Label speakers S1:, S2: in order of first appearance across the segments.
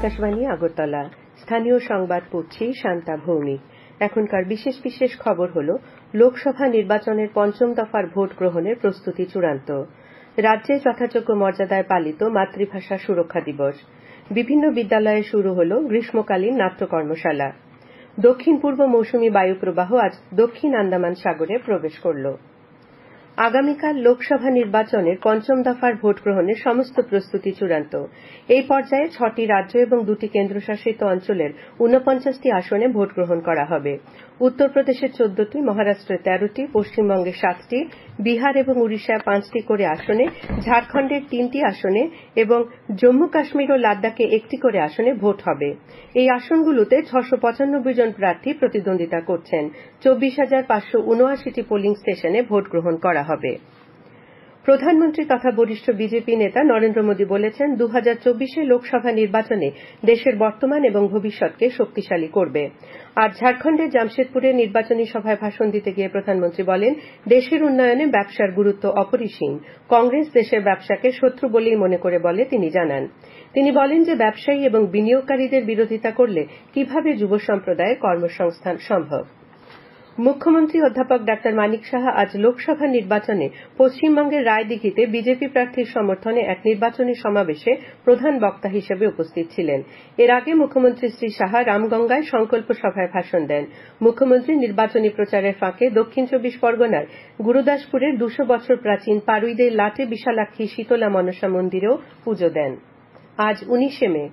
S1: আকাশবাণী আগরতলা। স্থানীয় সংবাদ পড়ছি শান্তা ভৌমিক। এখনকার বিশেষ বিশেষ খবর হল, লোকসভা নির্বাচনের পঞ্চম দফার ভোট গ্রহণের প্রস্তুতি চূড়ান্ত। রাজ্যে যথাযোগ্য মর্যাদায় পালিত মাতৃভাষা সুরক্ষা দিবস। বিভিন্ন বিদ্যালয়ে শুরু হল গ্রীষ্মকালীন নাট্য কর্মশালা। দক্ষিণ পূর্ব মৌসুমী বায়ুপ্রবাহ আজ দক্ষিণ আন্দামান সাগরে প্রবেশ করল। আগামীকাল লোকসভা নির্বাচনের পঞ্চম দফার ভোট গ্রহণের সমস্ত প্রস্তুতি চূড়ান্ত। এই পর্যায়ে 6টি রাজ্য এবং 2টি কেন্দ্রশাসিত অঞ্চলের 49টি আসনে ভোট গ্রহণ করা হবে। উত্তরপ্রদেশে 14টি, মহারাষ্ট্রে 13টি, পশ্চিমবঙ্গে 7টি, বিহার এবং উড়িষ্যায় 5টি করে আসনে, ঝাড়খণ্ডের 3টি আসনে এবং জম্মু কাশ্মীর ও লাদাখে 1টি করে আসনে ভোট হবে। এই আসনগুলোতে 695 জন প্রার্থী প্রতিদ্বন্দ্বিতা করছেন। 24,579টি পোলিং স্টেশনে ভোট গ্রহণ করা হবে। প্রধানমন্ত্রী তথা বরিষ্ঠ বিজেপি নেতা নরেন্দ্র মোদী বলেছেন, 2024 লোকসভা নির্বাচনে দেশের বর্তমান এবং ভবিষ্যৎকে শক্তিশালী করবে। আজ ঝাড়খণ্ডের জামশেদপুরে নির্বাচনী সভায় ভাষণ দিতে গিয়ে প্রধানমন্ত্রী বলেন, দেশের উন্নয়নে ব্যবসার গুরুত্ব অপরিসীম। কংগ্রেস দেশের ব্যবসাকে শত্রু বলেই মনে করে বলে তিনি জানান। তিনি বলেন যে ব্যবসায়ী এবং বিনিয়োগকারীদের বিরোধিতা করলে কিভাবে যুব সম্প্রদায়ের কর্মসংস্থান সম্ভব। মুখ্যমন্ত্রী অধ্যাপক ডাক্তার মানিক সাহা আজ লোকসভা নির্বাচনে পশ্চিমবঙ্গের রায়দিঘিতে বিজেপি প্রার্থীর সমর্থনে এক নির্বাচনী সমাবেশে প্রধান বক্তা হিসেবে উপস্থিত ছিলেন। এর আগে মুখ্যমন্ত্রী শ্রী সাহা রামগঙ্গায় সংকল্প সভায় ভাষণ দেন। মুখ্যমন্ত্রী নির্বাচনী প্রচারের ফাঁকে দক্ষিণ 24 পরগনার গুরুদাসপুরের 200 বছর প্রাচীন পারুইদের লাটে বিশালাক্ষী শীতলা মনসা মন্দিরেও পুজো দেন। আজ 19শে মে।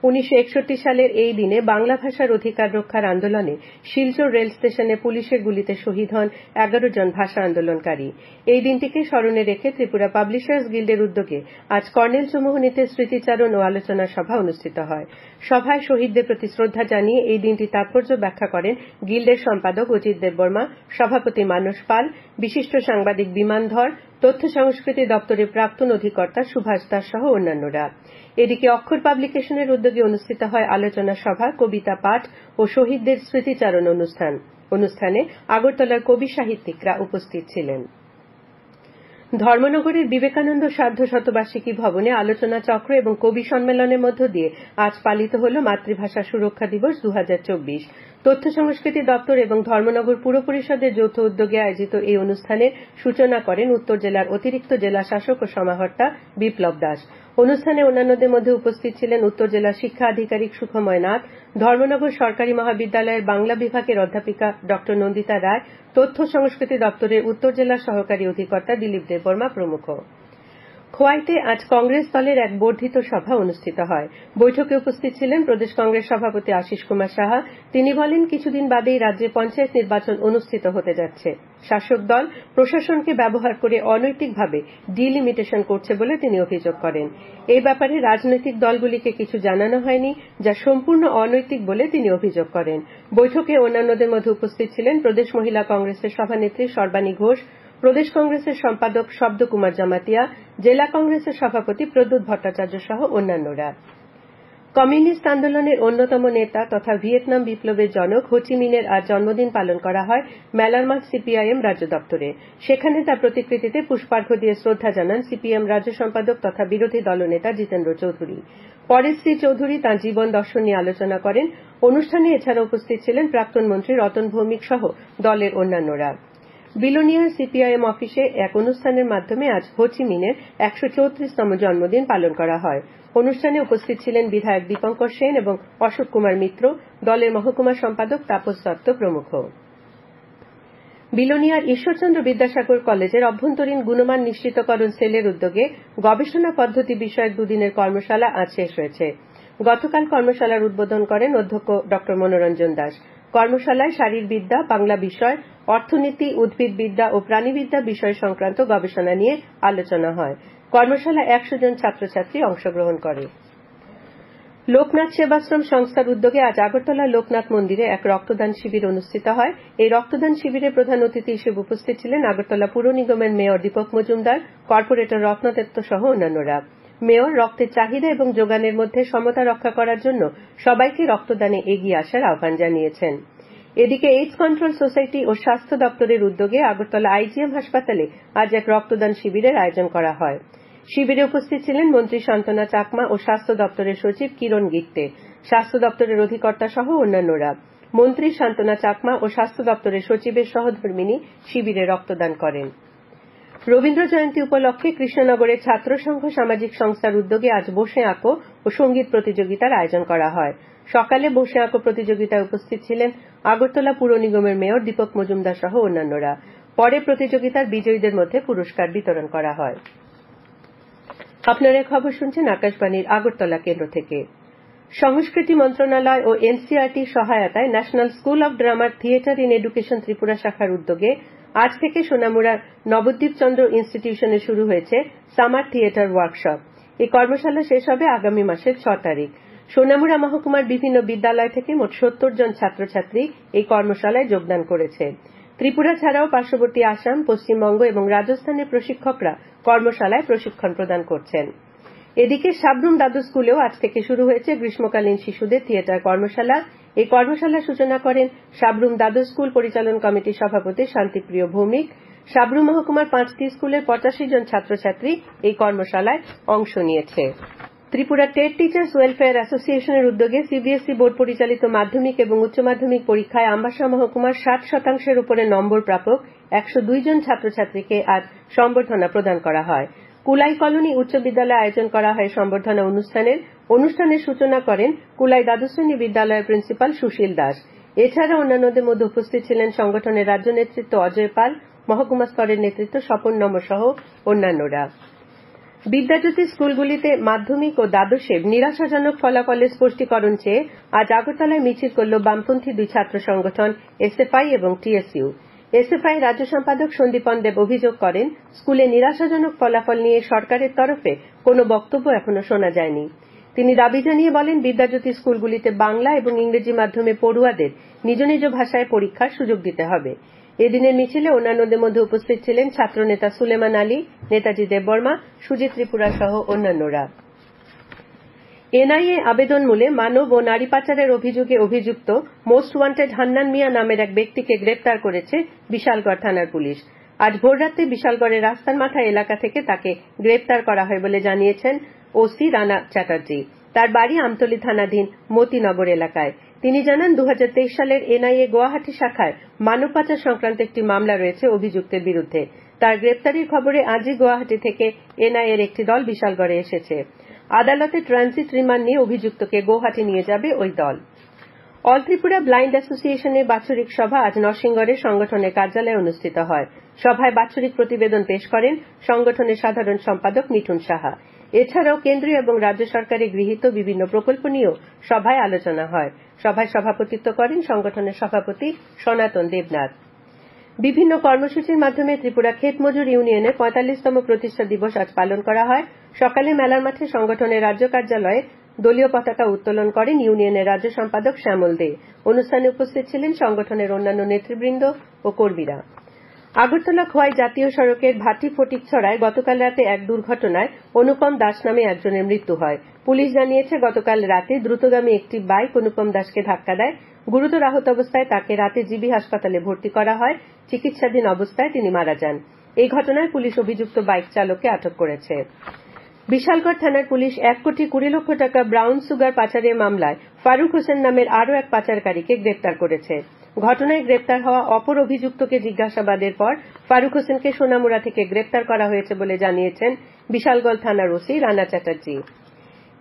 S1: 1961 সালের এই দিনে বাংলা ভাষার অধিকার রক্ষার আন্দোলনে শিলচর রেল স্টেশনে পুলিশের গুলিতে শহীদ হন 11 জন ভাষা আন্দোলনকারী। এই দিনটিকে স্মরণে রেখে ত্রিপুরা পাবলিশার্স গিল্ডের উদ্যোগে আজ কর্নেল চৌমুহনীতে স্মৃতিচারণ ও আলোচনা সভা অনুষ্ঠিত হয়। সভায় শহীদদের প্রতি শ্রদ্ধা জানিয়ে এই দিনটির তাৎপর্য ব্যাখ্যা করেন গিল্ডের সম্পাদক অজিত দেববর্মা, সভাপতি মানস পাল, বিশিষ্ট সাংবাদিক বিমান ধর, তথ্য সংস্কৃতি দপ্তরের প্রাক্তন অধিকর্তা সুভাষ দাস সহ অন্যান্যরা। এদিকে অক্ষর পাবলিকেশনের উদ্যোগে অনুষ্ঠিত হয় আলোচনা সভা, কবিতা পাঠ ও শহীদদের স্মৃতিচারণ অনুষ্ঠানে আগরতলার কবি সাহিত্যিকরা উপস্থিত ছিলেন। ধর্মনগরের বিবেকানন্দ সার্ধ শতবার্ষিকী ভবনে আলোচনা চক্র এবং কবি সম্মেলনের মধ্য দিয়ে আজ পালিত হল মাতৃভাষা সুরক্ষা দিবস 2024। তথ্য সংস্কৃতি দপ্তর এবং ধর্মনগর পুর পরিষদের যৌথ উদ্যোগে আয়োজিত এই অনুষ্ঠানের সূচনা করেন উত্তর জেলার অতিরিক্ত জেলা শাসক ও সমাহর্তা বিপ্লব দাস। অনুষ্ঠানে অন্যান্যদের মধ্যে উপস্থিত ছিলেন উত্তর জেলার শিক্ষা আধিকারিক সুখময় নাথ, ধর্মনগর সরকারি মহাবিদ্যালয়ের বাংলা বিভাগের অধ্যাপিকা ড নন্দিতা রায়, তথ্য সংস্কৃতি দপ্তরের উত্তর জেলার সহকারী অধিকর্তা দিলীপ দেববর্মা প্রমুখ। খোয়াইতে আজ কংগ্রেস দলের এক বর্ধিত সভা অনুষ্ঠিত হয়। বৈঠকে উপস্থিত ছিলেন প্রদেশ কংগ্রেস সভাপতি আশিস কুমার সাহা। তিনি বলেন, কিছুদিন বাদেই রাজ্যে পঞ্চায়েত নির্বাচন অনুষ্ঠিত হতে যাচ্ছে। শাসক দল প্রশাসনকে ব্যবহার করে অনৈতিকভাবে ডিলিমিটেশন করছে বলে তিনি অভিযোগ করেন। এই ব্যাপারে রাজনৈতিক দলগুলিকে কিছু জানানো হয়নি, যা সম্পূর্ণ অনৈতিক বলে তিনি অভিযোগ করেন। বৈঠকে অন্যান্যদের মধ্যে উপস্থিত ছিলেন প্রদেশ মহিলা কংগ্রেসের সভানেত্রী সর্বাণী ঘোষ, প্রদেশ কংগ্রেসের সম্পাদক শব্দ কুমার জামাতিয়া, জেলা কংগ্রেসের সভাপতি প্রদ্যুৎ ভট্টাচার্য সহ অন্যান্যরা। কমিউনিস্ট আন্দোলনের অন্যতম নেতা তথা ভিয়েতনাম বিপ্লবের জনক হো চি মিনের আজ জন্মদিন পালন করা হয় মেলার মাঠ সিপিআইএম রাজ্য দপ্তরে। সেখানে তার প্রতিকৃতিতে পুষ্পার্ঘ্য দিয়ে শ্রদ্ধা জানান সিপিএম রাজ্য সম্পাদক তথা বিরোধী দলনেতা জিতেন্দ্র চৌধুরী। পরে শ্রী চৌধুরী তাঁর জীবন দর্শন নিয়ে আলোচনা করেন। অনুষ্ঠানে এছাড়া উপস্থিত ছিলেন প্রাক্তন মন্ত্রী রতন ভৌমিক সহ দলের অন্যান্যরা। বিলোনিয়ার সিপিআইএম অফিসে এক অনুষ্ঠানের মাধ্যমে আজ হো চি মিনের 134তম জন্মদিন পালন করা হয়। অনুষ্ঠানে উপস্থিত ছিলেন বিধায়ক দীপঙ্কর সেন এবং অশোক কুমার মিত্র, দলের মহকুমা সম্পাদক তাপস দত্ত প্রমুখ। বিলোনিয়ার ঈশ্বরচন্দ্র বিদ্যাসাগর কলেজের অভ্যন্তরীণ গুণমান নিশ্চিতকরণ সেলের উদ্যোগে গবেষণা পদ্ধতি বিষয়ক দুদিনের কর্মশালা আজ শেষ হয়েছে। গতকাল কর্মশালার উদ্বোধন করেন অধ্যক্ষ ড মনোরঞ্জন দাস। কর্মশালায় শারীরবিদ্যা, বাংলা বিষয়, অর্থনীতি, উদ্ভিদবিদ্যা ও প্রাণীবিদ্যা বিষয় সংক্রান্ত গবেষণা নিয়ে আলোচনা হয়। কর্মশালায় 100 জন ছাত্রছাত্রী অংশগ্রহণ করে। লোকনাথ সেবাশ্রম সংস্থার উদ্যোগে আজ আগরতলা লোকনাথ মন্দিরে এক রক্তদান শিবির অনুষ্ঠিত হয়। এই রক্তদান শিবিরে প্রধান অতিথি হিসেবে উপস্থিত ছিলেন আগরতলা পুর নিগমের মেয়র দীপক মজুমদার, কর্পোরেটর রত্নদত্ত সহ অন্যান্যরা। মেয়র রক্তের চাহিদা এবং যোগানের মধ্যে সমতা রক্ষা করার জন্য সবাইকে রক্তদানে এগিয়ে আসার আহ্বান জানিয়েছেন। এদিকে এইডস কন্ট্রোল সোসাইটি ও স্বাস্থ্য দপ্তরের উদ্যোগে আগরতলা আইজিএম হাসপাতালে আজ এক রক্তদান শিবিরের আয়োজন করা হয়। শিবিরে উপস্থিত ছিলেন মন্ত্রী শান্তনা চাকমা ও স্বাস্থ্য দপ্তরের সচিব কিরণ গিত্তে, স্বাস্থ্য দপ্তরের অধিকর্তা সহ অন্যান্যরা। মন্ত্রী শান্তনা চাকমা ও স্বাস্থ্য দপ্তরের সচিবের সহধর্মিণী শিবিরে রক্তদান করেন। রবীন্দ্র জয়ন্তী উপলক্ষে কৃষ্ণনগরের ছাত্র সংঘ সামাজিক সংস্থার উদ্যোগে আজ বসে আঁকো ও সঙ্গীত প্রতিযোগিতার আয়োজন করা হয়। সকালে বসে আঁকো প্রতিযোগিতায় উপস্থিত ছিলেন আগরতলা পুর নিগমের মেয়র দীপক মজুমদার সহ অন্যান্যরা। পরে প্রতিযোগিতার বিজয়ীদের মধ্যে পুরস্কার বিতরণ করা হয়। আপনারা খবর শুনছেন আকাশবাণীর আগরতলা কেন্দ্র থেকে। সংস্কৃতি মন্ত্রণালয় ও এনসিইআরটির সহায়তায় national school of drummer theatre in education Tripura শাখার উদ্যোগে আজ থেকে সোনামুড়ার নবদ্বীপ চন্দ্র ইনস্টিটিউশনে শুরু হয়েছে সামার থিয়েটার ওয়ার্কশপ। এই কর্মশালা শেষ হবে আগামী মাসের 6 তারিখ। সোনামুড়া মহকুমার বিভিন্ন বিদ্যালয় থেকে মোট 70 জন ছাত্রছাত্রী এই কর্মশালায় যোগদান করেছে। ত্রিপুরা ছাড়াও পার্শ্ববর্তী আসাম, পশ্চিমবঙ্গ এবং রাজস্থানের প্রশিক্ষকরা কর্মশালায় প্রশিক্ষণ প্রদান করছেন। এদিকে সাব্রুম দাদু স্কুলেও আজ থেকে শুরু হয়েছে গ্রীষ্মকালীন শিশুদের থিয়েটার কর্মশালা। এই কর্মশালার সূচনা করেন সাব্রুম দাদু স্কুল পরিচালন কমিটির সভাপতি শান্তিপ্রিয় ভৌমিক। সাব্রুম মহকুমার 5টি স্কুলের 85 জন ছাত্রছাত্রী এই কর্মশালায় অংশ নিয়েছে। ত্রিপুরা টেট টিচার্স ওয়েলফেয়ার অ্যাসোসিয়েশনের উদ্যোগে সিবিএসই বোর্ড পরিচালিত মাধ্যমিক এবং উচ্চ মাধ্যমিক পরীক্ষায় আমবাসা মহকুমার 60% উপরে নম্বর প্রাপক 102 জন ছাত্রছাত্রীকে আজ সম্বর্ধনা প্রদান করা হয়। কুলাই কলোনি উচ্চ বিদ্যালয়ে আয়োজন করা হয় সম্বর্ধনা অনুষ্ঠানের সূচনা করেন কুলাই দ্বাদশ শ্রেণী বিদ্যালয়ের প্রিন্সিপাল সুশীল দাস। এছাড়া অন্যান্যদের মধ্যে উপস্থিত ছিলেন সংগঠনের রাজ্য নেতৃত্ব অজয় পাল, মহকুমা স্তরের নেতৃত্ব স্বপন নম সহ অন্যান্যরা। বিদ্যাজ্যোতি স্কুলগুলিতে মাধ্যমিক ও দ্বাদশের নিরাশাজনক ফলাফলের স্পষ্টীকরণ চেয়ে আজ আগরতলায় মিছিল করল বামপন্থী দুই ছাত্র সংগঠন এসএফআই এবং টিএসইউ। এসএফআই রাজ্য সম্পাদক সন্দীপন দেব অভিযোগ করেন, স্কুলে নিরাশাজনক ফলাফল নিয়ে সরকারের তরফে কোনো বক্তব্য এখনো শোনা যায়নি। তিনি দাবি জানিয়ে বলেন, বিদ্যাজ্যোতি স্কুলগুলিতে বাংলা এবং ইংরেজি মাধ্যমে পড়ুয়াদের নিজ নিজ ভাষায় পরীক্ষার সুযোগ দিতে হবে। এদিনের মিছিলে অন্যান্যদের মধ্যে উপস্থিত ছিলেন ছাত্রনেতা সুলেমান আলী, নেতাজি দেববর্মা, সুজিত ত্রিপুরা সহ অন্যান্যরা। এনআইএ আবেদন মূলে মানব ও নারী পাচারের অভিযোগে অভিযুক্ত মোস্ট ওয়ান্টেড হান্নান মিয়া নামের এক ব্যক্তিকে গ্রেপ্তার করেছে বিশালগড় থানার পুলিশ। আজ ভোররাতে বিশালগড়ের রাস্তার মাথা এলাকা থেকে তাকে গ্রেপ্তার করা হয় বলে জানিয়েছেন ওসি রানা চ্যাটার্জি। তার বাড়ি আমতলী থানাধীন মতিনগর এলাকায়। তিনি জানান, 2023 সালের এনআইএ গুয়াহাটি শাখায় মানব পাচার সংক্রান্ত একটি মামলা রয়েছে অভিযুক্তের বিরুদ্ধে। তার গ্রেপ্তারির খবরে আজই গুয়াহাটি থেকে এনআইএর একটি দল বিশালগড়ে এসেছে। আদালতে ট্রানজিট রিমান্ড নিয়ে অভিযুক্তকে গুয়াহাটি নিয়ে যাবে ওই দল। অল ত্রিপুরা ব্লাইন্ড অ্যাসোসিয়েশনের বাৎসরিক সভা আজ নরসিংগড়ে সংগঠনের কার্যালয়ে অনুষ্ঠিত হয়। সভায় বাৎসরিক প্রতিবেদন পেশ করেন সংগঠনের সাধারণ সম্পাদক মিঠুন সাহা। এছাড়াও কেন্দ্রীয় এবং রাজ্য সরকারে গৃহীত বিভিন্ন প্রকল্প নিয়েও সভায় আলোচনা হয়। সভায় সভাপতিত্ব করেন সংগঠনের সভাপতি সনাতন দেবনাথ। বিভিন্ন কর্মসূচির মাধ্যমে ত্রিপুরা ক্ষেত মজুর ইউনিয়নের 45তম প্রতিষ্ঠা দিবস আজ পালন করা হয়। সকালে মেলার মাঠে সংগঠনের রাজ্য কার্যালয়ে দলীয় পতাকা উত্তোলন করেন ইউনিয়নের রাজ্য সম্পাদক শ্যামল দে। অনুষ্ঠানে উপস্থিত ছিলেন সংগঠনের অন্যান্য নেতৃবৃন্দ ও কর্মীরা। আগরতলা খোয়াই জাতীয় সড়কের ভাটি ফটিকছড়ায় গতকাল রাতে এক দুর্ঘটনায় অনুপম দাস নামে একজনের মৃত্যু হয়। পুলিশ জানিয়েছে, গতকাল রাতে দ্রুতগামী একটি বাইক অনুপম দাসকে ধাক্কা দেয়। গুরুতর আহত অবস্থায় তাকে রাতে জিবি হাসপাতালে ভর্তি করা হয়। চিকিৎসাধীন অবস্থায় তিনি মারা যান। এই ঘটনায় পুলিশ অভিযুক্ত বাইক চালককে আটক করেছে। বিশালগড় থানার পুলিশ 1 কোটি 20 লক্ষ টাকা ব্রাউন সুগার পাচারের মামলায় ফারুক হোসেন নামের আরও এক পাচারকারীকে গ্রেপ্তার করেছে। ঘটনায় গ্রেপ্তার হওয়া অপর অভিযুক্তকে জিজ্ঞাসাবাদের পর ফারুক হোসেনকে সোনামুড়া থেকে গ্রেপ্তার করা হয়েছে বলে জানিয়েছেন বিশালগড় থানার ওসি রানা চ্যাটার্জি।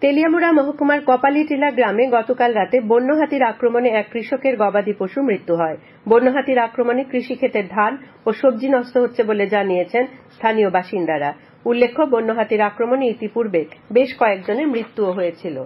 S1: তেলিয়ামুড়া মহকুমার কপালিটিলা গ্রামে গতকাল রাতে বন্য হাতির আক্রমণে এক কৃষকের গবাদি পশু মৃত্যু হয়। বন্য হাতির আক্রমণে কৃষিক্ষেতের ধান ও সবজি নষ্ট হচ্ছে বলে জানিয়েছেন স্থানীয় বাসিন্দারা। উল্লেখ্য, বন্য হাতির আক্রমণে ইতিপূর্বে বেশ কয়েকজনের মৃত্যুও হয়েছিল।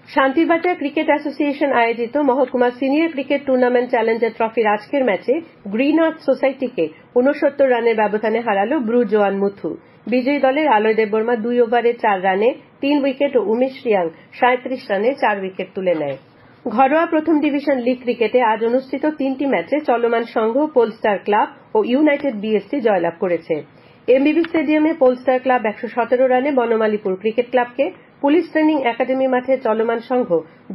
S1: শান্তিরবাজার ক্রিকেট অ্যাসোসিয়েশন আয়োজিত মহকুমা সিনিয়র ক্রিকেট টুর্নামেন্ট চ্যালেঞ্জার ট্রফির আজকের ম্যাচে গ্রিন আর্থ সোসাইটিকে 69 রানের ব্যবধানে হারাল ব্রু জোয়ান মুথু। বিজয়ী দলের আলয় দেববর্মা 2 ওভারে 4 রানে 3 উইকেট ও উমেশ রিয়াং 37 রানে 4 উইকেট তুলে নেয়। ঘরোয়া প্রথম ডিভিশন লীগ ক্রিকেটে আজ অনুষ্ঠিত 3টি ম্যাচে চলমান সংঘ পোলস্টার ক্লাব ও ইউনাইটেড বিএসসি জয়লাভ করেছে। এমবিবি স্টেডিয়ামে পোলস্টার ক্লাব 117 রানে বনমালীপুর ক্রিকেট ক্লাবকে, পুলিশ ট্রেনিং একাডেমি মাঠে চলমান সংঘ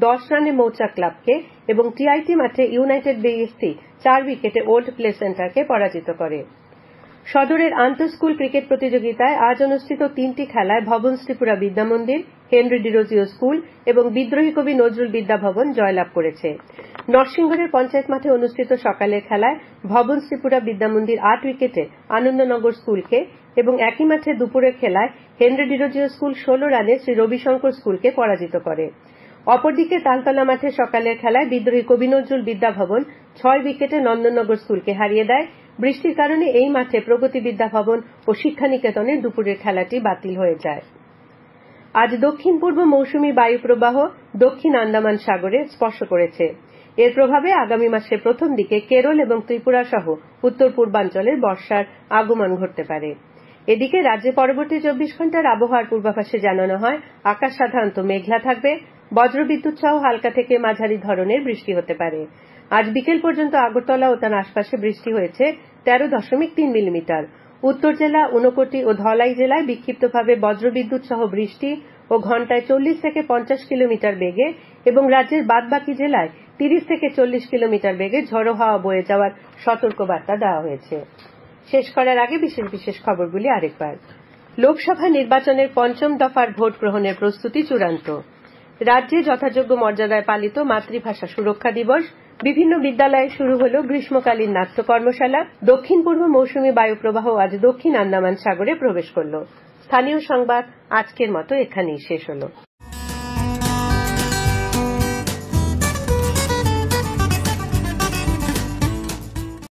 S1: 10 রানে মৌচাক ক্লাবকে এবং টিআইটি মাঠে ইউনাইটেড বিএসসি 4 উইকেটে ওল্ড প্লে সেন্টারকে পরাজিত করে। সদরের আন্তঃস্কুল ক্রিকেট প্রতিযোগিতায় আজ অনুষ্ঠিত 3টি খেলায় ভবন ত্রিপুরা বিদ্যামন্দির, হেনরি ডিরোজিও স্কুল এবং বিদ্রোহী কবি নজরুল বিদ্যাভবন জয়লাভ করেছে। নরসিংগড়ের পঞ্চায়েত মাঠে অনুষ্ঠিত সকালের খেলায় ভবন ত্রিপুরা বিদ্যামন্দির 8 উইকেটে আনন্দনগর স্কুলকে এবং একই মাঠে দুপুরের খেলায় হেনরি ডিরোজিও স্কুল 16 রানে শ্রী রবিশঙ্কর স্কুলকে পরাজিত করে। অপরদিকে তালতলা মাঠে সকালের খেলায় বিদ্রোহী কবি নজরুল বিদ্যাভবন 6 উইকেটে নন্দননগর স্কুলকে হারিয়ে দেয়। বৃষ্টির কারণে এই মাঠে প্রগতি বিদ্যাভবন ও শিক্ষানিকেতনের দুপুরের খেলাটি বাতিল হয়ে যায়। আজ দক্ষিণ পূর্ব মৌসুমী বায়ু প্রবাহ দক্ষিণ আন্দামান সাগরে স্পর্শ করেছে। এর প্রভাবে আগামী মাসের প্রথম দিকে কেরল এবং ত্রিপুরা সহ উত্তর পূর্বাঞ্চলের বর্ষার আগমন ঘটতে পারে। এদিকে রাজ্যে পরবর্তী 24 ঘন্টার আবহাওয়ার পূর্বাভাসে জানানো হয় আকাশ সাধারণত মেঘলা থাকবে, বজ্রবিদ্যুৎ সহ হালকা থেকে মাঝারি ধরনের বৃষ্টি হতে পারে। আজ বিকেল পর্যন্ত আগরতলা ও তার আশপাশে বৃষ্টি হয়েছে 13.3 মিলিমিটার। উত্তর জেলা, ঊনকোটি ও ধলাই জেলায় বিক্ষিপ্তভাবে বজ্রবিদ্যুৎ সহ বৃষ্টি ও ঘণ্টায় 40 থেকে 50 কিলোমিটার বেগে এবং রাজ্যের বাদবাকি জেলায় 30 থেকে 40 কিলোমিটার বেগে ঝোড়ো হাওয়া বয়ে যাওয়ার সতর্কবার্তা দেওয়া হয়েছে। শেষ করার আগে বিশেষ খবরগুলি আরেকবার। লোকসভা নির্বাচনের পঞ্চম দফার ভোট গ্রহণের প্রস্তুতি চূড়ান্ত। রাজ্যে যথাযোগ্য মর্যাদায় পালিত মাতৃভাষা সুরক্ষা দিবস। বিভিন্ন বিদ্যালয়ে শুরু হল গ্রীষ্মকালীন নাট্য কর্মশালা। দক্ষিণ পূর্ব মৌসুমী বায়ু প্রবাহ আজ দক্ষিণ আন্দামান সাগরে প্রবেশ করল। স্থানীয় সংবাদ আজকের মতো এখানেই শেষ হল।